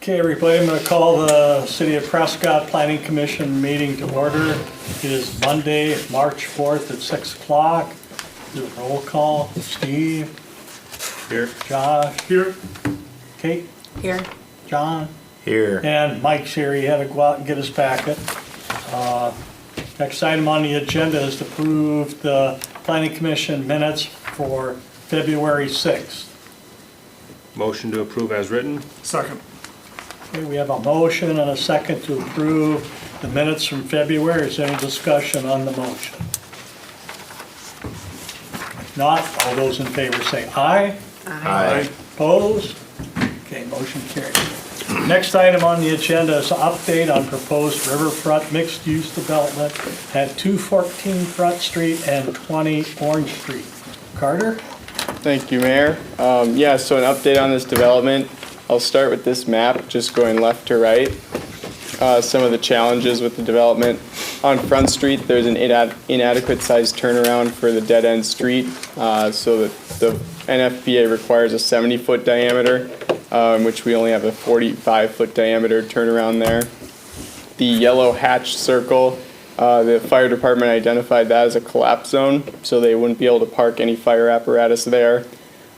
Okay, everybody, I'm going to call the City of Prescott Planning Commission meeting to order. It is Monday, March 4th at 6 o'clock. Do a roll call. Steve? Here. Josh? Here. Kate? Here. John? Here. And Mike's here. He had to go out and get his packet. Next item on the agenda is to approve the Planning Commission minutes for February 6th. Motion to approve as written. Second. Okay, we have a motion and a second to approve the minutes from February. Is there any discussion on the motion? If not, all those in favor say aye. Aye. Opposed? Okay, motion carries. Next item on the agenda is an update on proposed riverfront mixed-use development at 214 Front Street and 20 Orange Street. Carter? Thank you, Mayor. So an update on this development. I'll start with this map, just going left to right. Some of the challenges with the development. On Front Street, there's an inadequate sized turnaround for the dead-end street, so that the NFPA requires a 70-foot diameter, which we only have a 45-foot diameter turnaround there. The yellow hatched circle, the fire department identified that as a collapse zone, so they wouldn't be able to park any fire apparatus there.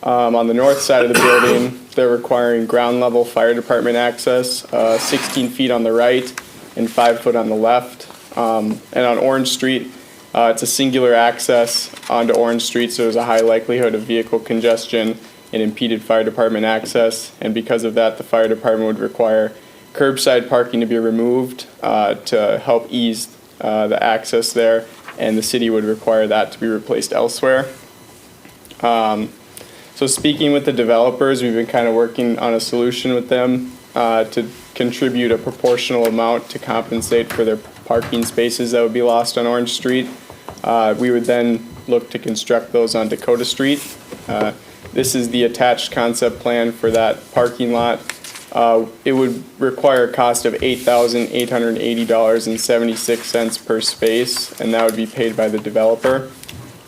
On the north side of the building, they're requiring ground level fire department access, 16 feet on the right and 5 foot on the left. And on Orange Street, it's a singular access onto Orange Street, so there's a high likelihood of vehicle congestion and impeded fire department access. And because of that, the fire department would require curbside parking to be removed to help ease the access there, and the city would require that to be replaced elsewhere. So speaking with the developers, we've been kind of working on a solution with them to contribute a proportional amount to compensate for their parking spaces that would be lost on Orange Street. We would then look to construct those on Dakota Street. This is the attached concept plan for that parking lot. It would require a cost of $8,880.76 per space, and that would be paid by the developer.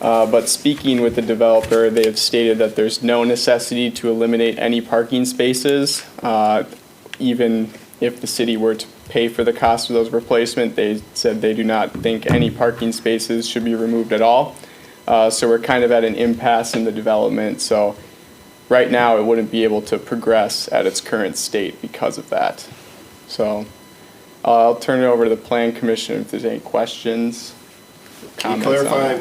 But speaking with the developer, they have stated that there's no necessity to eliminate any parking spaces. Even if the city were to pay for the cost of those replacement, they said they do not think any parking spaces should be removed at all. So we're kind of at an impasse in the development. So right now it wouldn't be able to progress at its current state because of that. So I'll turn it over to the Plan Commission if there's any questions. Can you clarify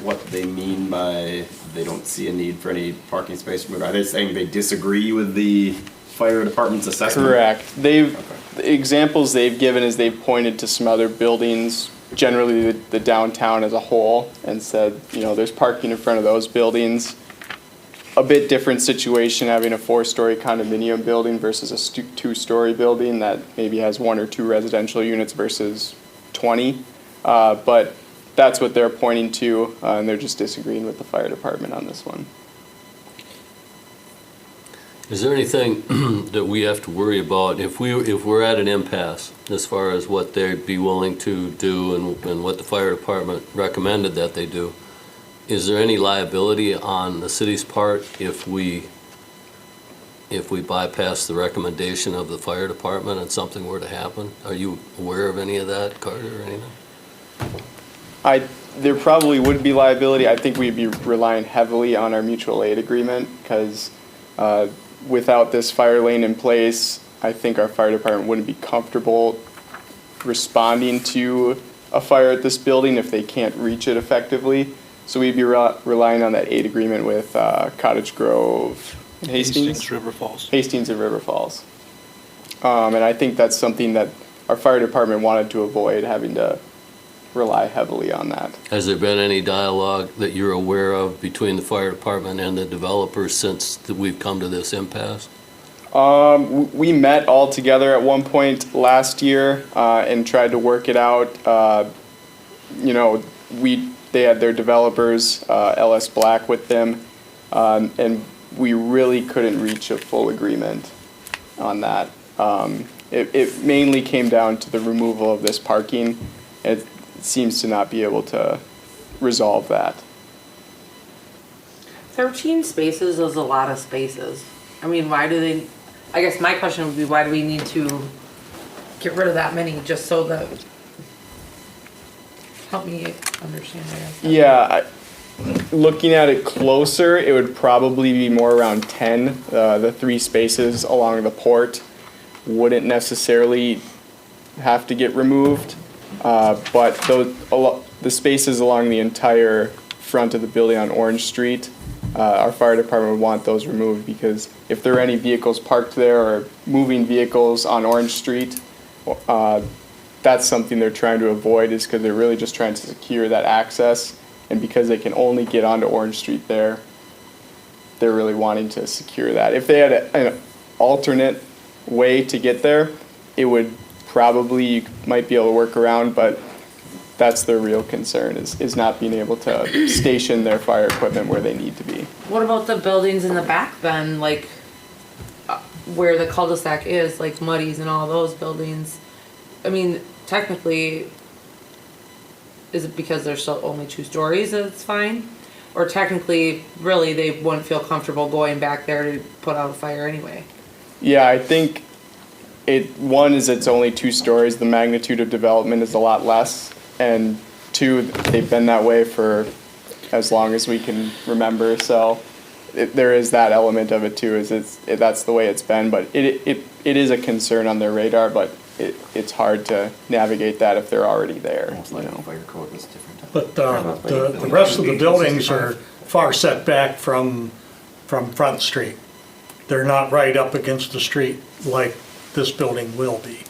what they mean by they don't see a need for any parking space? Are they saying they disagree with the fire department's assessment? Correct. The examples they've given is they've pointed to some other buildings, generally the downtown as a whole, and said, there's parking in front of those buildings. A bit different situation having a 4-story condominium building versus a 2-story building that maybe has 1 or 2 residential units versus 20. But that's what they're pointing to, and they're just disagreeing with the fire department on this one. Is there anything that we have to worry about if we're at an impasse as far as what they'd be willing to do and what the fire department recommended that they do? Is there any liability on the city's part if we bypass the recommendation of the fire department and something were to happen? Are you aware of any of that, Carter, or anything? There probably would be liability. I think we'd be relying heavily on our mutual aid agreement because without this fire lane in place, I think our fire department wouldn't be comfortable responding to a fire at this building if they can't reach it effectively. So we'd be relying on that aid agreement with Cottage Grove and Hastings, River Falls. Hastings and River Falls. And I think that's something that our fire department wanted to avoid, having to rely heavily on that. Has there been any dialogue that you're aware of between the fire department and the developers since we've come to this impasse? We met all together at one point last year and tried to work it out. They had their developers, LS Black, with them, and we really couldn't reach a full agreement on that. It mainly came down to the removal of this parking. It seems to not be able to resolve that. 13 spaces is a lot of spaces. I mean, why do they I guess my question would be, why do we need to get rid of that many, just so that, help me understand, I guess. Yeah, looking at it closer, it would probably be more around 10. The 3 spaces along the port wouldn't necessarily have to get removed, but the spaces along the entire front of the building on Orange Street, our fire department would want those removed, because if there are any vehicles parked there or moving vehicles on Orange Street, that's something they're trying to avoid, is because they're really just trying to secure that access. And because they can only get onto Orange Street there, they're really wanting to secure that. If they had an alternate way to get there, it would probably, you might be able to work around, but that's their real concern, is not being able to station their fire equipment where they need to be. What about the buildings in the back then, like, where the cul-de-sac is, like Muddy's and all those buildings? I mean, technically, is it because there's still only 2 stories that it's fine? Or technically, really, they wouldn't feel comfortable going back there to put out a fire anyway? Yeah, I think one is it's only 2 stories, the magnitude of development is a lot less, and 2, they've been that way for as long as we can remember, so there is that element of it too, that's the way it's been, but it is a concern on their radar, but it's hard to navigate that if they're already there, you know. Fire code was different. But the rest of the buildings are far set back from Front Street. They're not right up against the street like this building will be.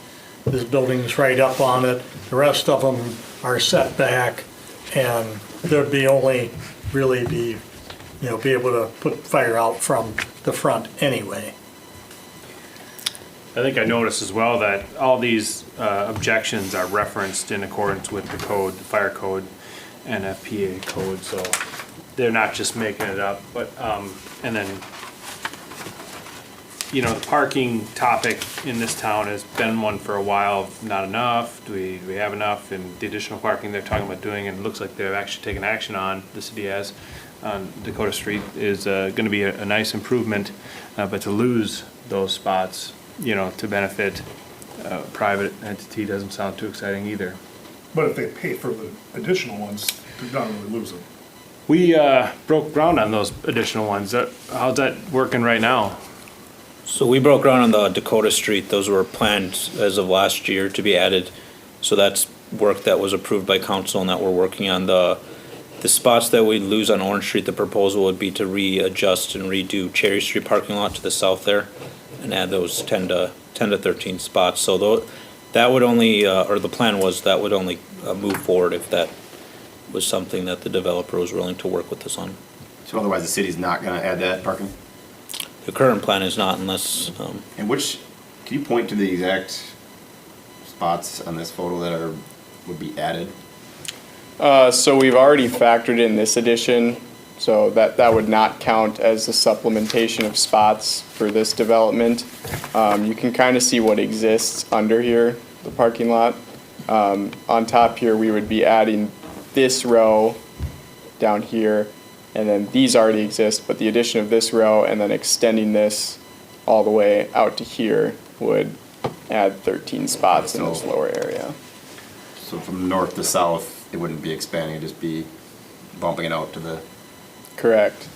This building's right up on it. The rest of them are set back, and there'd be only really be able to put fire out from the front anyway. I think I noticed as well that all these objections are referenced in accordance with the code, the fire code, and FPA code, so they're not just making it up, but, and then, you know, the parking topic in this town has been one for a while, not enough, do we have enough? And the additional parking they're talking about doing, and it looks like they've actually taken action on, the city has, on Dakota Street, is gonna be a nice improvement, but to lose those spots, you know, to benefit a private entity doesn't sound too exciting either. But if they pay for the additional ones, they're not really losing. We broke ground on those additional ones. How's that working right now? So we broke ground on the Dakota Street. Those were planned as of last year to be added. So that's work that was approved by council and that we're working on. The spots that we lose on Orange Street, the proposal would be to readjust and redo Cherry Street parking lot to the south there and add those 10 to 13 spots. So that would only, or the plan was that would only move forward if that was something that the developer was willing to work with us on. So otherwise the city's not gonna add that parking? The current plan is not unless, And can you point to the exact spots on this photo that would be added? So we've already factored in this addition, so that would not count as the supplementation of spots for this development. You can kind of see what exists under here, the parking lot. On top here, we would be adding this row down here, and then these already exist, but the addition of this row and then extending this all the way out to here would add 13 spots in this lower area. So from north to south, it wouldn't be expanding, it'd just be bumping it out to the Correct.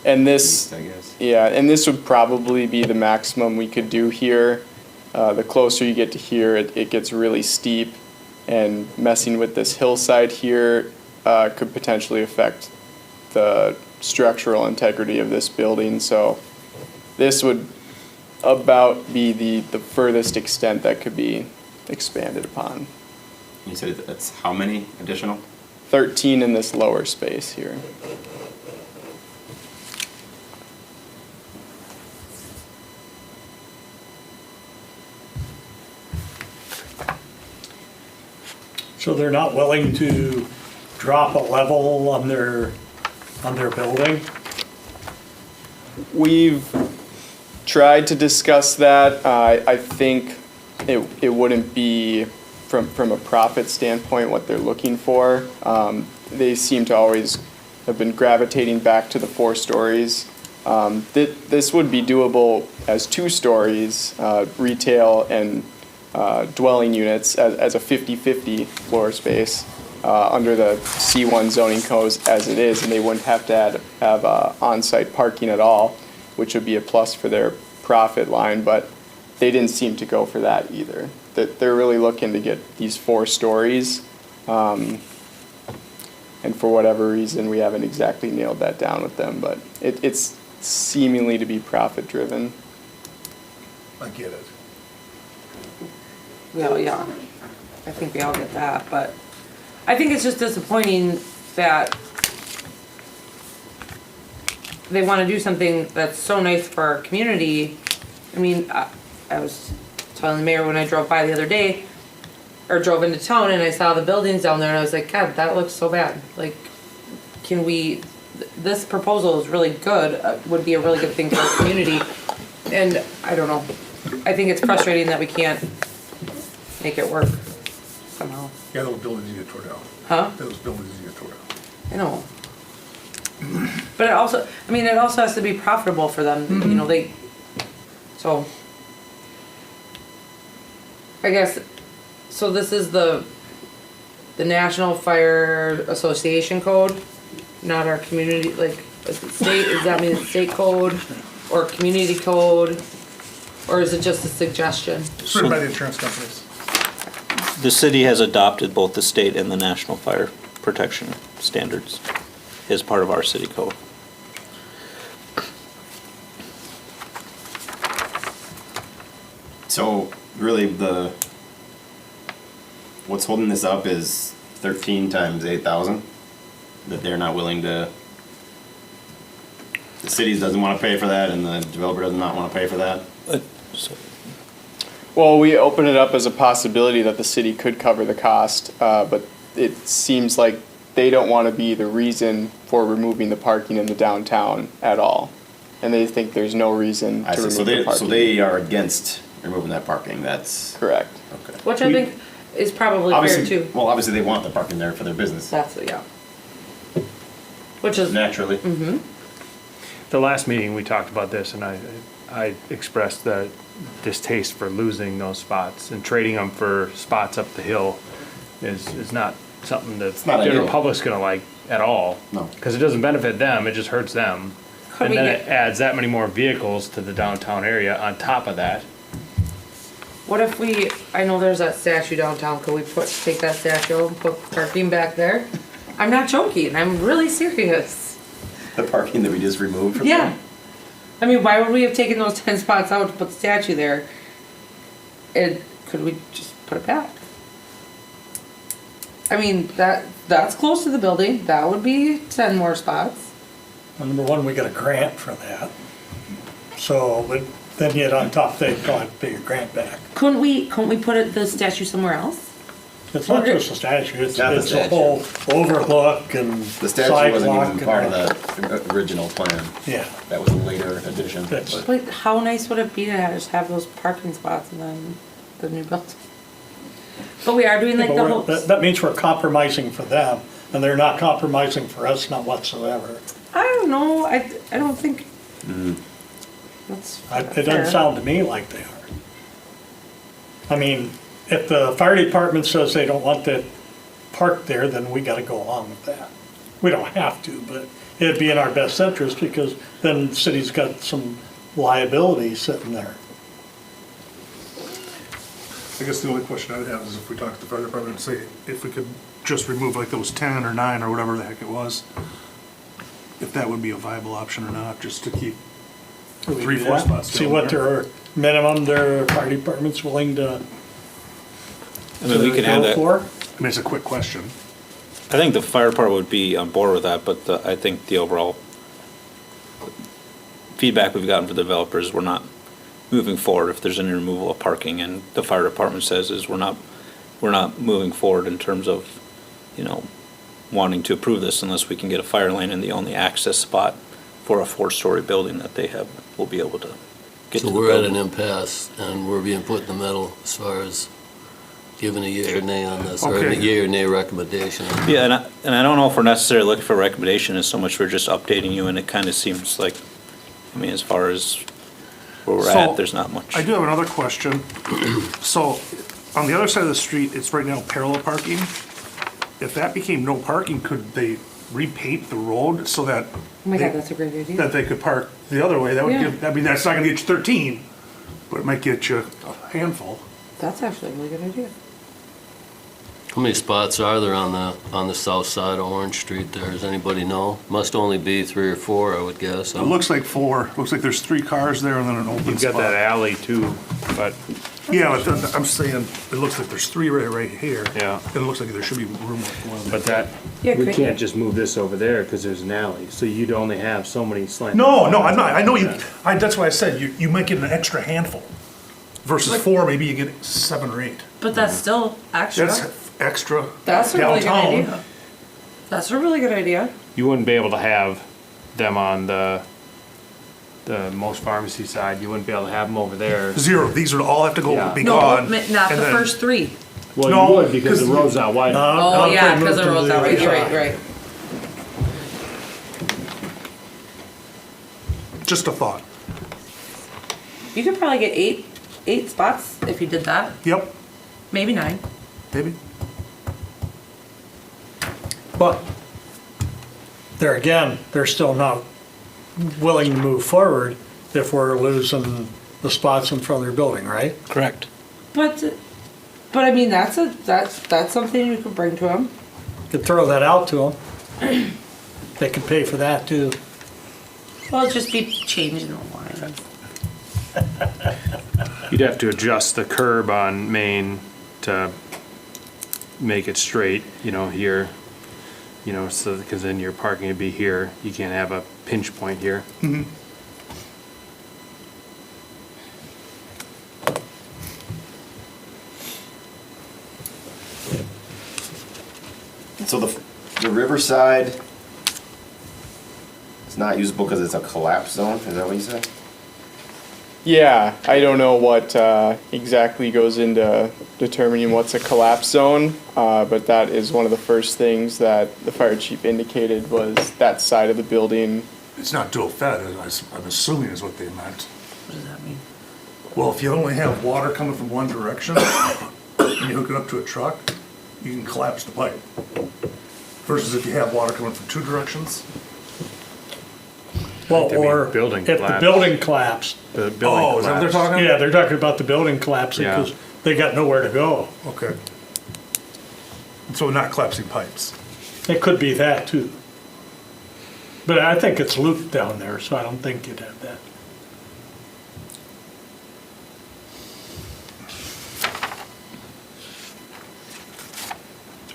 And this, east, I guess. yeah, and this would probably be the maximum we could do here. The closer you get to here, it gets really steep, and messing with this hillside here could potentially affect the structural integrity of this building. So this would about be the furthest extent that could be expanded upon. You said that's how many additional? 13 in this lower space here. So they're not willing to drop a level on their building? We've tried to discuss that. I think it wouldn't be from a profit standpoint what they're looking for. They seem to always have been gravitating back to the 4 stories. This would be doable as 2 stories, retail and dwelling units as a 50/50 floor space under the C1 zoning codes as it is, and they wouldn't have to have on-site parking at all, which would be a plus for their profit line, but they didn't seem to go for that either. They're really looking to get these 4 stories, and for whatever reason, we haven't exactly nailed that down with them, but it's seemingly to be profit-driven. I get it. Well, yeah, I think we all get that, but I think it's just disappointing that they want to do something that's so nice for our community. I mean, I was telling the mayor when I drove by the other day, or drove into town, and I saw the buildings down there, and I was like, God, that looks so bad. Like, can we, this proposal is really good, would be a really good thing for our community. And I don't know, I think it's frustrating that we can't make it work somehow. Yeah, those buildings you get tore down. Huh? Those buildings you get tore down. I know. But it also, I mean, it also has to be profitable for them, you know, so. I guess, so this is the National Fire Association code, not our community, like, is it state, does that mean it's state code or community code? Or is it just a suggestion? Certain by the insurance companies. The city has adopted both the state and the national fire protection standards as part of our city code. So really what's holding this up is 13 times 8,000 that they're not willing to, the city doesn't want to pay for that and the developer does not want to pay for that. Well, we open it up as a possibility that the city could cover the cost, but it seems like they don't want to be the reason for removing the parking in the downtown at all. And they think there's no reason to I see, remove so the parking. so they are against removing that parking, that's, Correct. okay. Which I think is probably fair Obviously, too. well, obviously they want the parking there for their business, That's, yeah. Which is, naturally. The last meeting, we talked about this, and I expressed the distaste for losing those spots, and trading them for spots up the hill is not something that the not general ideal. public's gonna like at all. No. Because it doesn't benefit them, it just hurts them. Could And we then get- it adds that many more vehicles to the downtown area on top of that. what if we, I know there's that statue downtown, could we take that statue and put parking back there? I'm not joking, I'm really serious. The parking that we just removed from Yeah. them. I mean, why would we have taken those 10 spots out to put the statue there? And could we just put it back? I mean, that's close to the building, that would be 10 more spots. Well, number one, we got a grant for that. So, but then yet on top, they probably pay your grant back. Couldn't we put the statue somewhere else? It's not just a statue, it's Not the a statue. whole overlook and The statue wasn't sidewalk even and part of all. the original plan. Yeah, That was a later addition. That's- but- But how nice would it be to just have those parking spots and then the new building? But we are doing like but the we're- whole, that means we're compromising for them, and they're not compromising for us, not whatsoever. I don't know, I don't think. That's It fair. doesn't sound to me like they are. I mean, if the fire department says they don't want that parked there, then we gotta go along with that. We don't have to, but it'd be in our best interest, because then the city's got some liability sitting there. I guess the only question I'd have is if we talk to the fire department and say, if we could just remove like those 10 or 9 or whatever the heck it was, if that would be a viable option or not, just to keep We 3, do 4 that. spots. See down what there. their minimum their fire department's willing to I mean, we can have go that. for. I mean, it's a quick question. I think the fire department would be on board with that, but I think the overall feedback we've gotten from the developers, we're not moving forward if there's any removal of parking, and the fire department says is we're not moving forward in terms of, wanting to approve this unless we can get a fire lane, and the only access spot for a 4-story building that they have will be able to get to So the we're at an building. impasse, and we're being put in the middle as far as giving a yea or nay on this, or a Okay. yea or nay recommendation. Yeah, and I don't know if we're necessarily looking for a recommendation as so much we're just updating you, and it kind of seems like I mean, as far as where we're So, at, there's not much. I do have another question. So, on the other side of the street, it's right now parallel parking. If that became no parking, could they repaint the road so that? Oh my they- God, that's a great idea. That they could park the other way? That would Yeah. give, I mean, that's not gonna get you 13, but it might get you a handful. That's actually a really good idea. How many spots are there on the south side of Orange Street there? Does anybody know? Must only be 3 or 4, I would guess. It looks like 4. Looks like there's 3 cars there and then an open You've got that spot. alley too, but Yeah, but I'm saying, it looks like there's 3 right here. Yeah. And it looks like there should be room for one. But that, Yeah, we great. can't just move this over there because there's an alley, so you'd only have so many slant. No, I'm not. I know you, that's why I said you might get an extra handful. Versus 4, maybe you get 7 or 8. But that's still extra. That's extra That's a really good downtown. idea. That's a really good idea. you wouldn't be able to have them on the most pharmacy side. You wouldn't be able to have them over there. 0. These would all have to go, Yeah. be No, gone. not and the then- first 3. Well, No, you would because the 'cause- road's not wide. enough. Oh, Not if yeah, they because moved the to road's the out, right, other you're right, side. you're right. Just a thought. You could probably get eight spots if you did that. Yep, Maybe 9. maybe. But there again, they're still not willing to move forward if we're losing the spots in front of their building, right? Correct. But I mean, that's something you could bring to them. Could throw that out to them. They could pay for that too. Well, it'd just be changing the lines. You'd have to adjust the curb on Main to make it straight, here. So, because then your parking would be here. You can't have a pinch point here. So the riverside is not usable because it's a collapse zone, is that what you said? Yeah, I don't know what exactly goes into determining what's a collapse zone, but that is one of the first things that the fire chief indicated was that side of the building. It's not dual fed, I'm assuming is what they meant. What does that mean? Well, if you only have water coming from one direction and you hook it up to a truck, you can collapse the pipe. Versus if you have water coming from 2 directions. Well, They mean or building if the collapse. building collapsed. The building Oh, is that what they're collapsed. talking? Yeah, they're talking about the building collapsing Yeah. because they got nowhere to go. Okay. So not collapsing pipes. It could be that too. But I think it's looped down there, so I don't think you'd have that.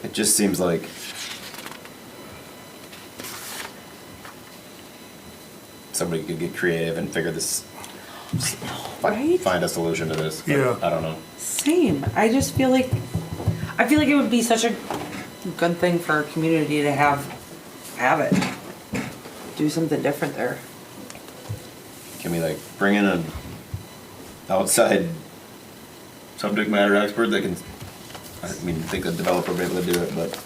It just seems like somebody could get creative and figure this, Right? find a solution to this. but Yeah. I don't know. Same. I feel like it would be such a good thing for our community to have it. Do something different there. Can we bring in an outside subject matter expert that can, I think the developer will be able to do it, but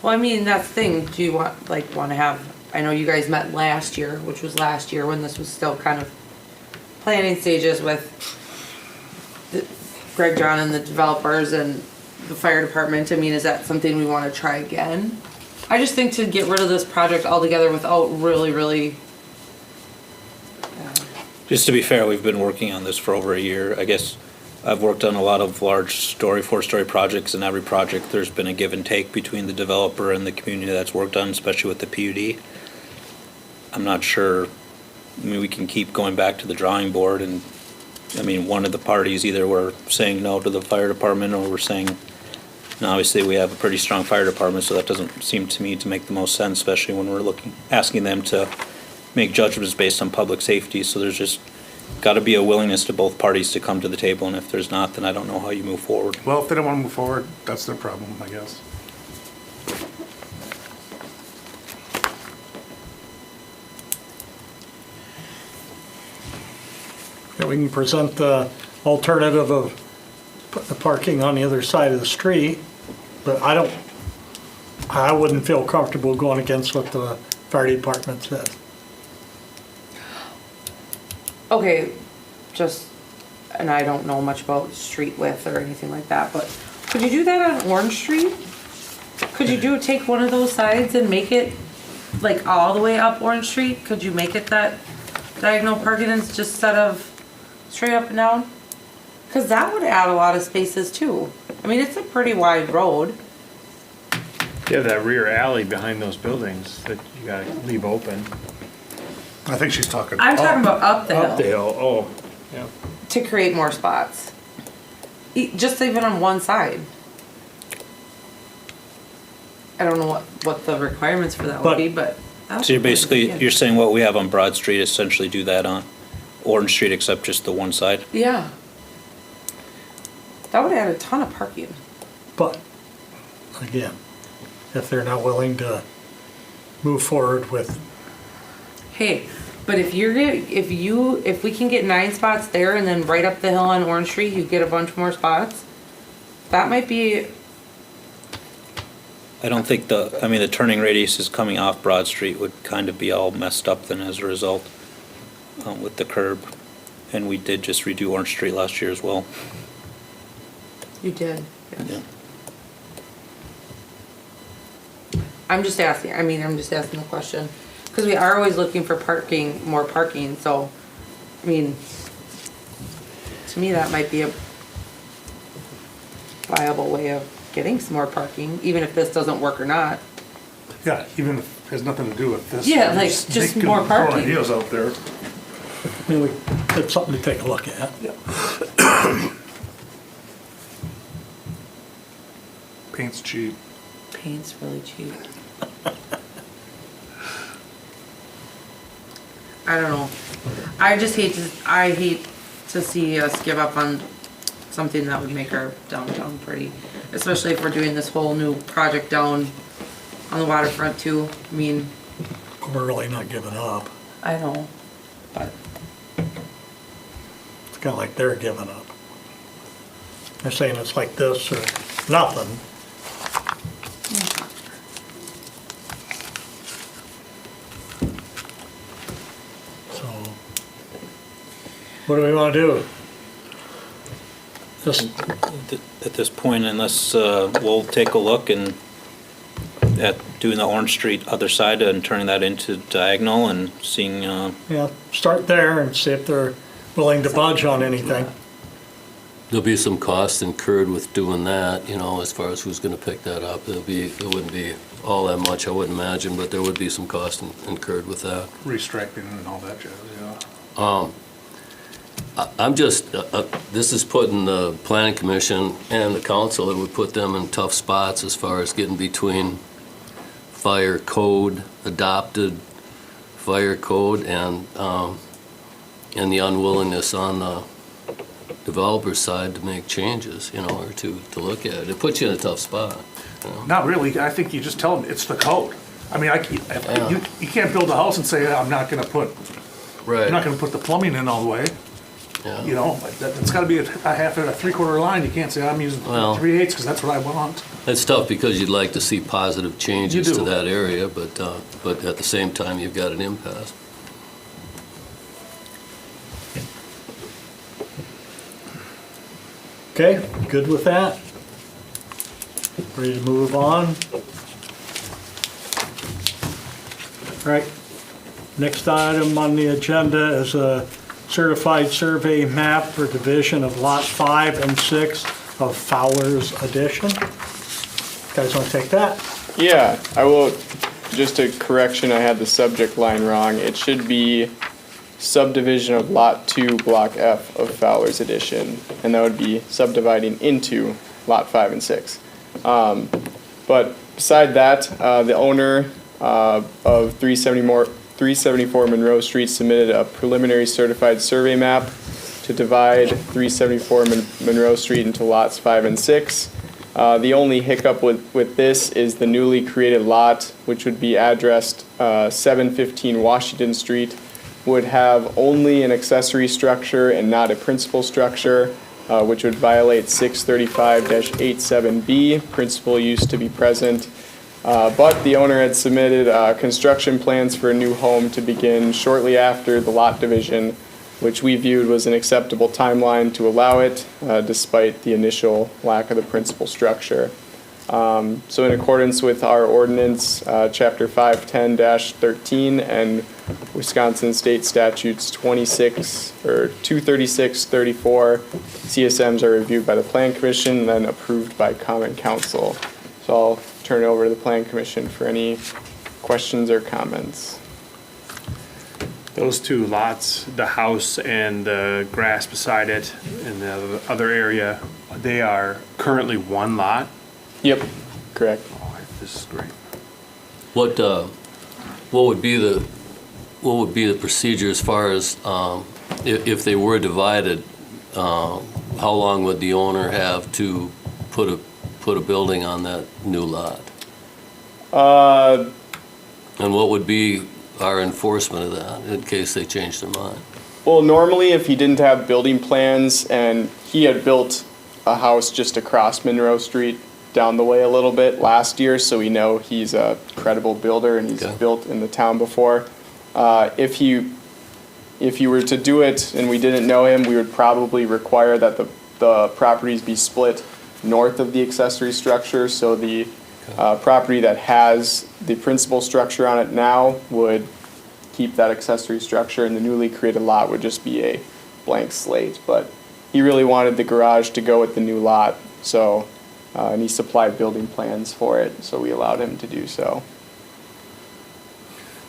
Well, I mean, that's the thing. Do you want to have, I know you guys met last year, which was last year when this was still kind of planning stages with Greg John and the developers and the fire department. I mean, is that something we want to try again? I just think to get rid of this project altogether without really, Just to be fair, we've been working on this for over a year. I guess I've worked on a lot of large 4-story projects, and every project, there's been a give and take between the developer and the community that's worked on, especially with the PUD. I'm not sure, we can keep going back to the drawing board, and, one of the parties, either we're saying no to the fire department, or we're saying, and obviously, we have a pretty strong fire department, so that doesn't seem to me to make the most sense, especially when we're asking them to make judgments based on public safety. So there's just got to be a willingness to both parties to come to the table, and if there's not, then I don't know how you move forward. Well, if they don't want to move forward, that's their problem, I guess. Yeah, we can present the alternative of putting the parking on the other side of the street, but I wouldn't feel comfortable going against what the fire department says. Okay, just, and I don't know much about street width or anything like that, but could you do that on Orange Street? Could you take one of those sides and make it like all the way up Orange Street? Could you make it that diagonal parking just instead of straight up and down? Cause that would add a lot of spaces too. I mean, it's a pretty wide road. You have that rear alley behind those buildings that you gotta leave open. I think she's talking. I'm talking about up the hill. Up the hill, oh, yeah. To create more spots. Just even on one side. I don't know what the requirements for that would But- be, but. So you're basically, Yeah. you're saying what we have on Broad Street, essentially do that on Orange Street except just the one side? Yeah. That would add a ton of parking. But, again, if they're not willing to move forward with, Hey, but if we can get 9 spots there and then right up the hill on Orange Street, you get a bunch more spots. That might be, I don't think the turning radius is coming off Broad Street would kind of be all messed up then as a result with the curb. And we did just redo Orange Street last year as well. you did. Yes. Yeah. I'm just asking the question. Because we are always looking for parking, more parking, so, I mean, to me, that might be a viable way of getting some more parking, even if this doesn't work or not. Yeah, even if it has nothing to do with this. Yeah, like, just making- more throwing parking. Ideas out there. I mean, it's something to take a look at. Paint's cheap. Paint's really cheap. I don't know. I hate to see us give up on something that would make our downtown pretty, especially if we're doing this whole new project down on the waterfront too. I mean, We're really not giving up. I know, but It's kind of like they're giving up. They're saying it's like this or nothing. So, what do we want to do? Just, At this point, unless we'll take a look and at doing the Orange Street other side and turning that into diagonal and seeing, yeah, start there and see if they're willing to budge on anything. There'll be some cost incurred with doing that, as far as who's gonna pick that up. It wouldn't be all that much, I wouldn't imagine, but there would be some cost incurred with that. Restriping and all that jazz, yeah. I'm just, this is putting the planning commission and the council, it would put them in tough spots as far as getting between fire code, adopted fire code, and the unwillingness on the developer's side to make changes, or to look at it. It puts you in a tough spot. Not really, I think you just tell them it's the code. I mean, you can't build a house and say, I'm not gonna put the plumbing in all the way. Yeah. It's gotta be a half or a 3/4 line, you can't say, I'm using Well- 3/8 because that's what I want. It's tough because you'd like to see positive changes You to do. that area, but at the same time, you've got an impasse. Okay, good with that? Ready to move on? Right, next item on the agenda is a certified survey map for division of lot 5 and 6 of Fowler's Addition. Guys wanna take that? Yeah, I will, just a correction, I had the subject line wrong. It should be subdivision of Lot 2, Block F of Fowler's Addition, and that would be subdividing into Lot 5 and 6. But beside that, the owner of 374 Monroe Street submitted a preliminary certified survey map to divide 374 Monroe Street into lots 5 and 6. The only hiccup with this is the newly created lot, which would be addressed 715 Washington Street, would have only an accessory structure and not a principal structure, which would violate 635-87B, principal use to be present. But the owner had submitted construction plans for a new home to begin shortly after the lot division, which we viewed was an acceptable timeline to allow it, despite the initial lack of the principal structure. So in accordance with our ordinance, Chapter 510-13 and Wisconsin State Statutes 236-34, CSMs are reviewed by the Plan Commission and then approved by Common Council. So I'll turn it over to the Plan Commission for any questions or comments. Those two lots, the house and the grass beside it and the other area, they are currently one lot? Yep, correct. Oh, this is great. What would be the procedure as far as, if they were divided, how long would the owner have to put a building on that new lot? And what would be our enforcement of that in case they change their mind? Well, normally if he didn't have building plans and he had built a house just across Monroe Street down the way a little bit last year, so we know he's a credible builder and he's Okay. built in the town before. If you were to do it and we didn't know him, we would probably require that the properties be split north of the accessory structure, so the property that has the principal structure on it now would keep that accessory structure, and the newly created lot would just be a blank slate. But he really wanted the garage to go with the new lot, so and he supplied building plans for it, so we allowed him to do so.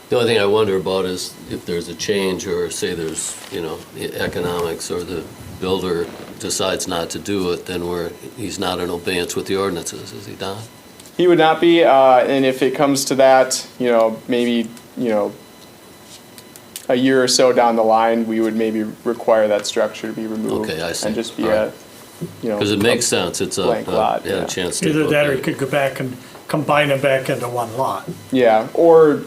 The only thing I wonder about is if there's a change or say there's, economics or the builder decides not to do it, then he's not in obeyance with the ordinances, is he, Don? He would not be, and if it comes to that, maybe, a year or so down the line, we would maybe require that structure to be removed. Okay, I see. And just be All right. Because it makes sense, it's blank lot, a yeah. chance to. Either that or okay. you could go back and combine them back into one lot. Yeah, or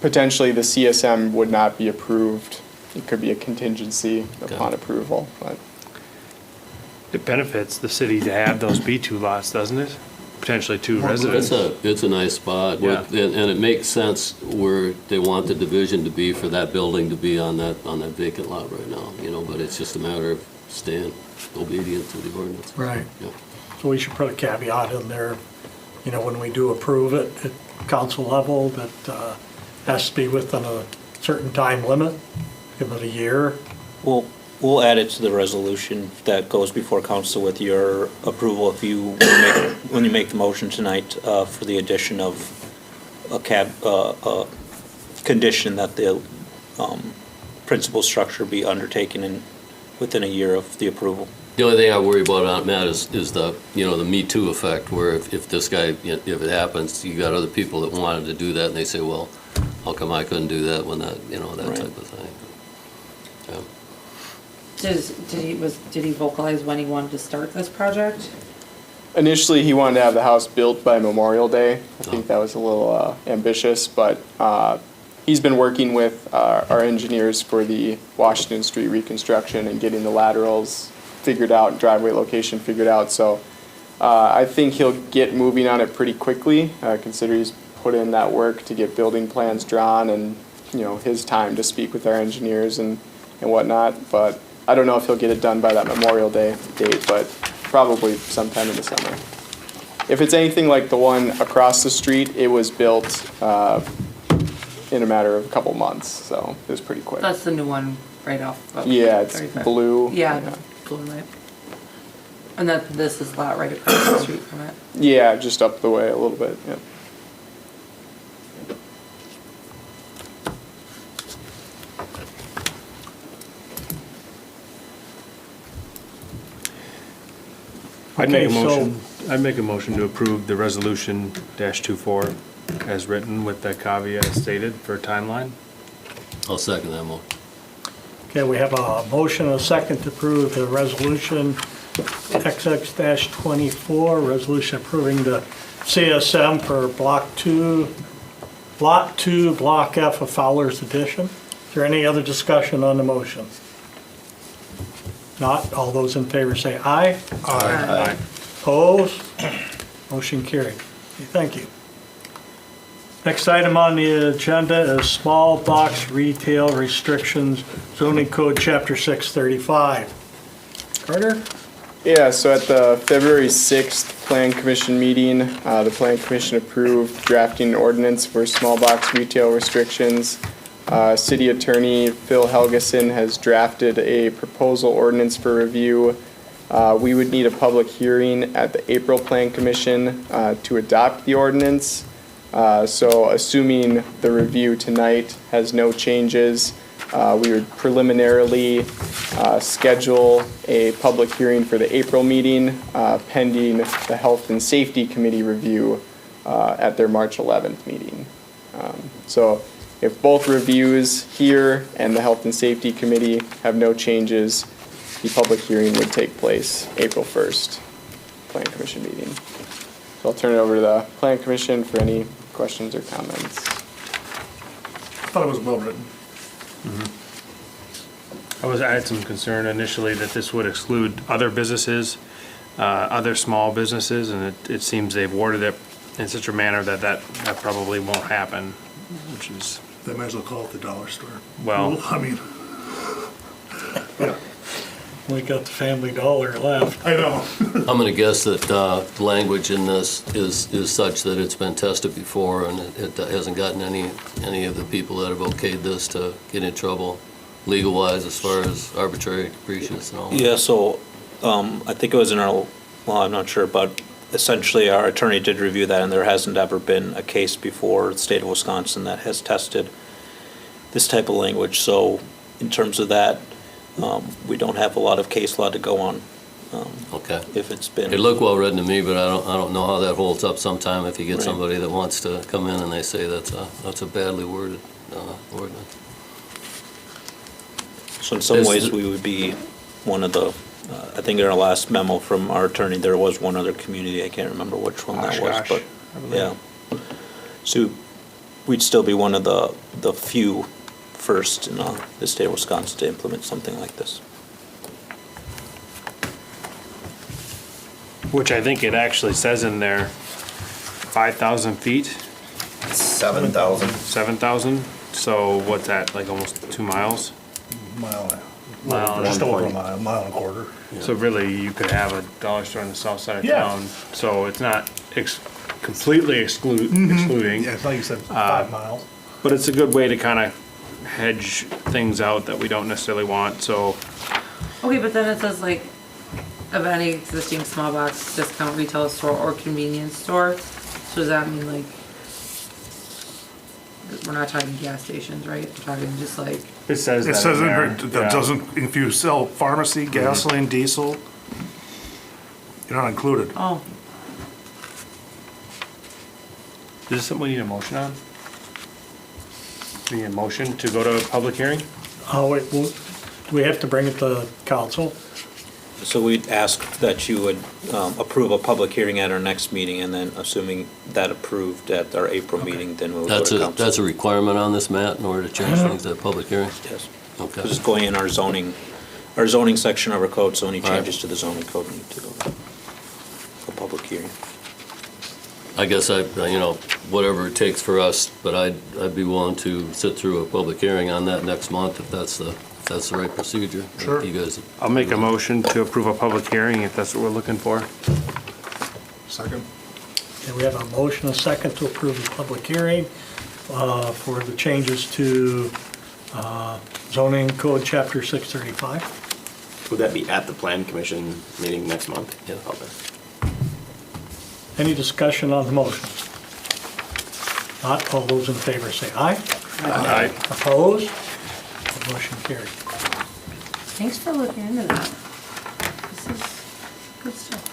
potentially the CSM would not be approved. It could be a contingency upon approval, but. It benefits the city to have those B2 lots, doesn't it? Potentially two residents. It's a nice spot, Yeah. and it makes sense where they want the division to be for that building to be on that vacant lot right now, but it's just a matter of staying obedient to the ordinance. Right. Yeah. So we should put a caveat in there, when we do approve it at council level, that has to be within a certain time limit, give it a year. We'll add it to the resolution that goes before council with your approval if you, when you make the motion tonight, for the addition of a condition that the, principal structure be undertaken within a year of the approval. The only thing I worry about on Matt is the, the Me Too effect, where if this guy, if it happens, you got other people that wanted to do that, and they say, well, how come I couldn't do that when that, that Right. type of thing. Yeah. Did he vocalize when he wanted to start this project? Initially, he wanted to have the house built by Memorial Day. I think that was a little ambitious, but he's been working with our engineers for the Washington Street reconstruction and getting the laterals figured out, driveway location figured out. So I think he'll get moving on it pretty quickly, considering he's put in that work to get building plans drawn and, his time to speak with our engineers and whatnot. But I don't know if he'll get it done by that Memorial Day date, but probably sometime in the summer. If it's anything like the one across the street, it was built in a matter of a couple months, so it was pretty quick. That's the new one right off of Yeah, it's 35. blue. Yeah, blue and white. And this is lot right across the street from it. Yeah, just up the way a little bit, yeah. I'd make a Okay, so- motion, I'd make a motion to approve the resolution -24 as written with the caveat stated for a timeline. I'll second that motion. Okay, we have a motion and a second to approve the resolution XX-24, resolution approving the CSM for Lot 2, Block F of Fowler's Addition. Is there any other discussion on the motion? Not, all those in favor say aye. Aye. Opposed? Motion carried. Okay, thank you. Next item on the agenda is small box retail restrictions, zoning code chapter 635. Carter? Yeah, so at the February 6th Plan Commission meeting, the Plan Commission approved drafting an ordinance for small box retail restrictions. City Attorney Phil Helgeson has drafted a proposal ordinance for review. We would need a public hearing at the April Plan Commission to adopt the ordinance. So assuming the review tonight has no changes, we would preliminarily schedule a public hearing for the April meeting, pending the Health and Safety Committee review at their March 11th meeting. So if both reviews here and the Health and Safety Committee have no changes, the public hearing would take place April 1st, Plan Commission meeting. So I'll turn it over to the Plan Commission for any questions or comments. I thought it was well written. I had some concern initially that this would exclude other businesses, other small businesses, and it seems they've worded it in such a manner that probably won't happen, which is, They might as well call it the dollar store. well, I mean, We got the Family Dollar left. I know. I'm gonna guess that the language in this is such that it's been tested before and it hasn't gotten any of the people that have okayed this to get in trouble legal-wise as far as arbitrary capricious and all that. Yeah, so, I think it was in our, well, I'm not sure, but essentially our attorney did review that and there hasn't ever been a case before the state of Wisconsin that has tested this type of language. So in terms of that, we don't have a lot of case law to go on, Okay. if it's been. It looked well-written to me, but I don't know how that holds up sometime if you get Right. somebody that wants to come in and they say that's a badly worded ordinance. So in some Is ways, it- we would be one of the, I think in our last memo from our attorney, there was one other community, I can't remember which one that was, Oshkosh, but, I believe. yeah. So we'd still be one of the few first in the state of Wisconsin to implement something like this. which I think it actually says in there, 5,000 feet, 7,000. 7,000, so what's that, like almost 2 miles? Mile, just over a mile and a quarter. So really, you could have a dollar store on the south side of Yeah. town, so it's not completely excluding. Yeah, it's like you said, 5 miles. But it's a good way to kind of hedge things out that we don't necessarily want, so, Okay, but then it says like, of any existing small box discount retail store or convenience store. So does that mean like, we're not talking gas stations, right? We're talking just like, it says that It says in there, here, yeah. that doesn't, if you sell pharmacy, gasoline, diesel, you're not included. oh, Is this something we need a motion on? We need a motion to go to a public hearing? Oh, wait, we have to bring it to council. So we'd ask that you would approve a public hearing at our next meeting, and then assuming that approved at our April meeting, then we'll go That's to a, council. that's a requirement on this, Matt, in order to change things at a public hearing? Yes. Okay. This is going in our zoning section of our code, so any All right. changes to the zoning code need to go to a public hearing. I guess whatever it takes for us, but I'd be willing to sit through a public hearing on that next month if that's the right procedure. Sure. You guys. I'll make a motion to approve a public hearing if that's what we're looking for. Second. And we have a motion, a second to approve the public hearing for the changes to zoning code chapter 635. Would that be at the Plan Commission meeting next month? Yeah. Okay. Any discussion on the motion? Not, all those in favor say aye. Aye. Opposed? The motion carried. thanks for looking into that. This is good stuff.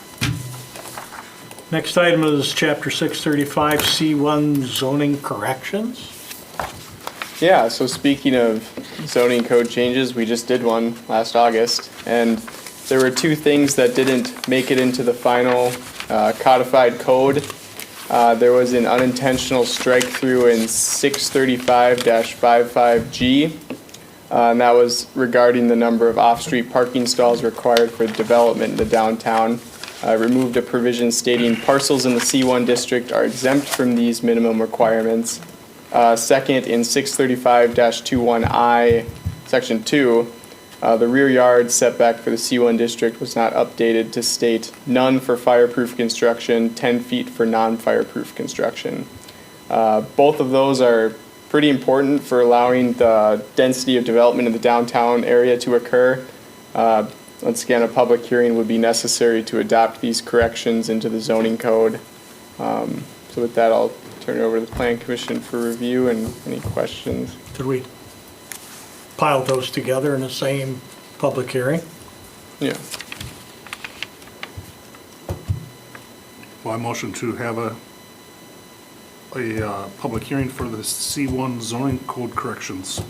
Next item is chapter 635, C1 zoning corrections. Yeah, so speaking of zoning code changes, we just did one last August, and there were two things that didn't make it into the final codified code. There was an unintentional strike through in 635-55G, and that was regarding the number of off-street parking stalls required for development in the downtown. removed a provision stating parcels in the C1 district are exempt from these minimum requirements. Second, in 635-21I, Section 2, the rear yard setback for the C1 district was not updated to state none for fireproof construction, 10 feet for non-fireproof construction. Both of those are pretty important for allowing the density of development in the downtown area to occur. Once again, a public hearing would be necessary to adopt these corrections into the zoning code. So with that, I'll turn it over to the Plan Commission for review and any questions. Did we pile those together in the same public hearing? Yeah. Well, I motion to have a public hearing for the C1 zoning code corrections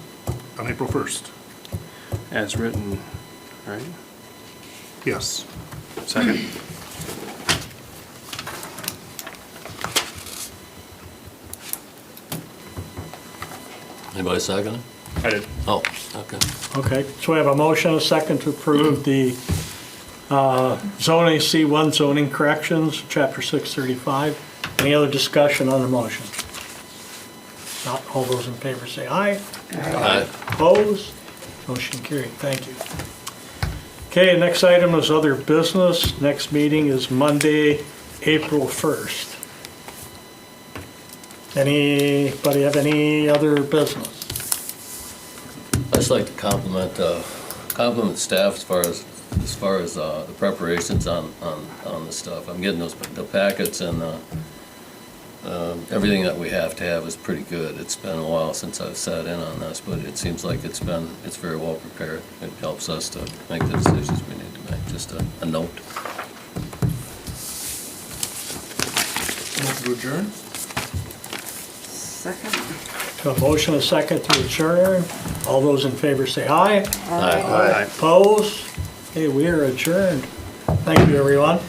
on April 1st. As written, right? Yes. Second. Anybody second it? I did. Oh, okay. Okay, so we have a motion, a second to approve the zoning, C1 zoning corrections, chapter 635. Any other discussion on the motion? Not all those in favor say aye. Aye. Opposed? Motion carried, thank you. Okay, next item is other business. Next meeting is Monday, April 1st. Anybody have any other business? I'd just like to compliment staff as far as the preparations on the stuff. I'm getting the packets and everything that we have to have is pretty good. It's been a while since I've sat in on this, but it seems like it's very well prepared. It helps us to make the decisions we need to make. Just a note. Motion to adjourn? Second. A motion, a second to adjourn. All those in favor say aye. Aye. Opposed? Okay, we are adjourned. Thank you, everyone.